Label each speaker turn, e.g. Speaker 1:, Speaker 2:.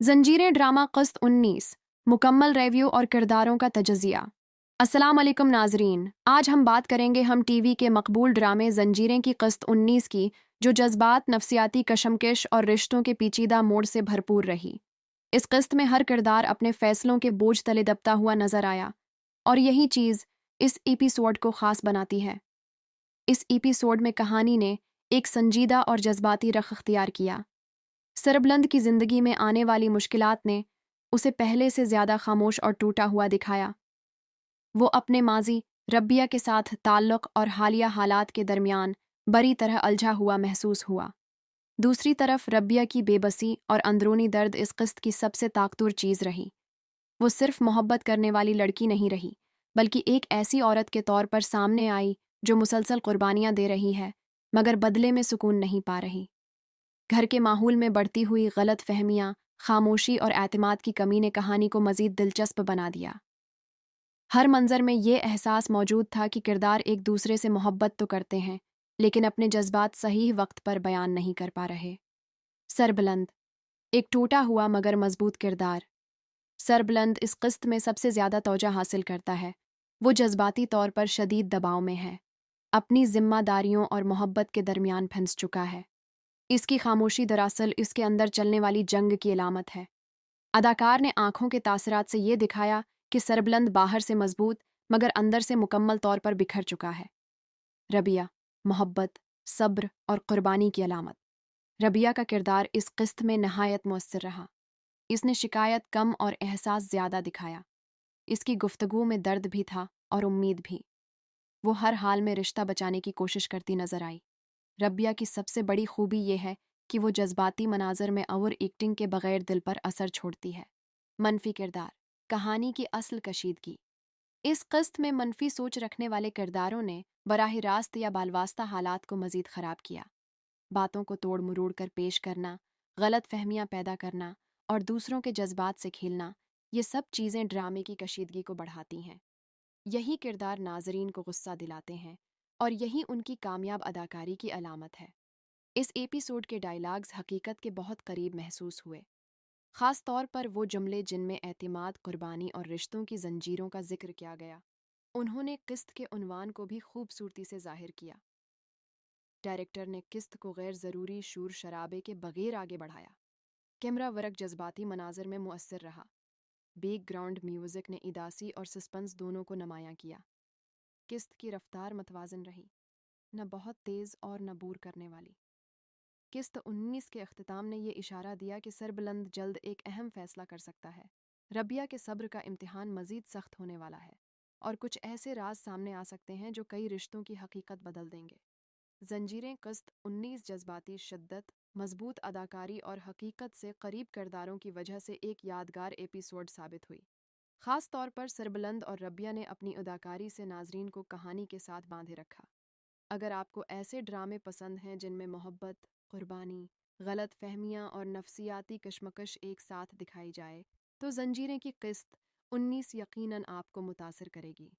Speaker 1: जंजीरें ड्रामा क़िस्त 19 मुकम्मल रिव्यू और किरदारों का तजज़िया। अस्सलाम वालेकुम नाजरीन, आज हम बात करेंगे हम टीवी के मकबूल ड्रामे जंजीरें की क़िस्त 19 की, जो जज्बात, नफसियाती कशमकश और रिश्तों के पेचीदा मोड़ से भरपूर रही। इस क़िस्त में हर किरदार अपने फ़ैसलों के बोझ तले दबता हुआ नजर आया, और यही चीज़ इस एपिसोड को ख़ास बनाती है। इस एपिसोड में कहानी ने एक संजीदा और जज्बाती रख अख्तियार किया। सरबलंद की ज़िंदगी में आने वाली मुश्किलात ने उसे पहले से ज़्यादा खामोश और टूटा हुआ दिखाया। वो अपने माजी रब्बिया के साथ ताल्लुक़ और हालिया हालात के दरमियान बरी तरह उलझा हुआ महसूस हुआ। दूसरी तरफ रब्बिया की बेबसी और अंदरूनी दर्द इस क़िस्त की सबसे ताकतवर चीज़ रही। वो सिर्फ मोहब्बत करने वाली लड़की नहीं रही, बल्कि एक ऐसी औरत के तौर पर सामने आई जो मुसलसल कुर्बानियाँ दे रही है, मगर बदले में सुकून नहीं पा रही। घर के माहौल में बढ़ती हुई गलत फहमियाँ, खामोशी और एतमाद की कमी ने कहानी को मज़ीद दिलचस्प बना दिया। हर मंजर में ये एहसास मौजूद था कि किरदार एक दूसरे से मोहब्बत तो करते हैं, लेकिन अपने जज्बात सही वक्त पर बयान नहीं कर पा रहे। सरबलंद, एक टूटा हुआ मगर मजबूत किरदार। सरबलंद इस क़िस्त में सबसे ज़्यादा तवज्जो हासिल करता है। वो जज्बाती तौर पर शदीद दबाव में है, अपनी जिम्मेदारियों और मोहब्बत के दरमियान फंस चुका है। इसकी खामोशी दरअसल इसके अंदर चलने वाली जंग की अलामत है। अदाकार ने आंखों के तासरात से ये दिखाया कि सरबलंद बाहर से मजबूत मगर अंदर से मुकम्मल तौर पर बिखर चुका है। रबिया, मोहब्बत, सब्र और कुर्बानी की अलामत। रबिया का किरदार इस क़िस्त में नहायत मुअस्सिर रहा। इसने शिकायत कम और एहसास ज़्यादा दिखाया। इसकी गुफ्तगू में दर्द भी था और उम्मीद भी। वो हर हाल में रिश्ता बचाने की कोशिश करती नजर आई। रबिया की सबसे बड़ी खूबी यह है कि वो जज्बाती मनाजर में और एक्टिंग के बगैर दिल पर असर छोड़ती है। मनफी किरदार, कहानी की असल कशीदगी। इस क़िस्त में मनफी सोच रखने वाले किरदारों ने बराह रास्त या बालवास्ता हालात को मज़ीद ख़राब किया। बातों को तोड़ मरोड़ कर पेश करना, गलत फहमियाँ पैदा करना और दूसरों के जज्बात से खेलना, ये सब चीज़ें ड्रामे की कशीदगी को बढ़ाती हैं। यही किरदार नाजरीन को गुस्सा दिलाते हैं, और यही उनकी कामयाब अदाकारी की अलामत है। इस एपिसोड के डायलॉग्स हकीकत के बहुत करीब महसूस हुए, ख़ास तौर पर वो जुमले जिनमें एतमाद, कुर्बानी और रिश्तों की जंजीरों का जिक्र किया गया। उन्होंने क़िस्त के उन्वान को भी खूबसूरती से जाहिर किया। डायरेक्टर ने क़िस्त को गैर ज़रूरी शूर शराबे के बगैर आगे बढ़ाया। कैमरा वर्क जज्बाती मनाजर में मुअस्सिर रहा। बैकग्राउंड म्यूज़िक ने इदासी और सस्पेंस दोनों को नुमायाँ किया। क़िस्त की रफ्तार मतवाज़न रही, न बहुत तेज़ और न बोर करने वाली। क़िस्त 19 के अख्तिताम ने यह इशारा दिया कि सरबलंद जल्द एक अहम फैसला कर सकता है। रबिया के सब्र का इम्तिहान मज़ीद सख्त होने वाला है, और कुछ ऐसे राज सामने आ सकते हैं जो कई रिश्तों की हकीकत बदल देंगे। जंजीरें क़िस्त 19 जज्बाती शिद्दत, मजबूत अदाकारी और हकीकत से करीब किरदारों की वजह से एक यादगार एपिसोड साबित हुई। ख़ास तौर पर सरबलंद और रबिया ने अपनी अदाकारी से नाजरीन को कहानी के साथ बांधे रखा। अगर आपको ऐसे ड्रामे पसंद हैं जिनमें मोहब्बत, कुर्बानी, गलत फहमियाँ और नफसियाती कशमकश एक साथ दिखाई जाए, तो जंजीरें की क़िस्त 19 यकीनन आपको मुतासिर करेगी।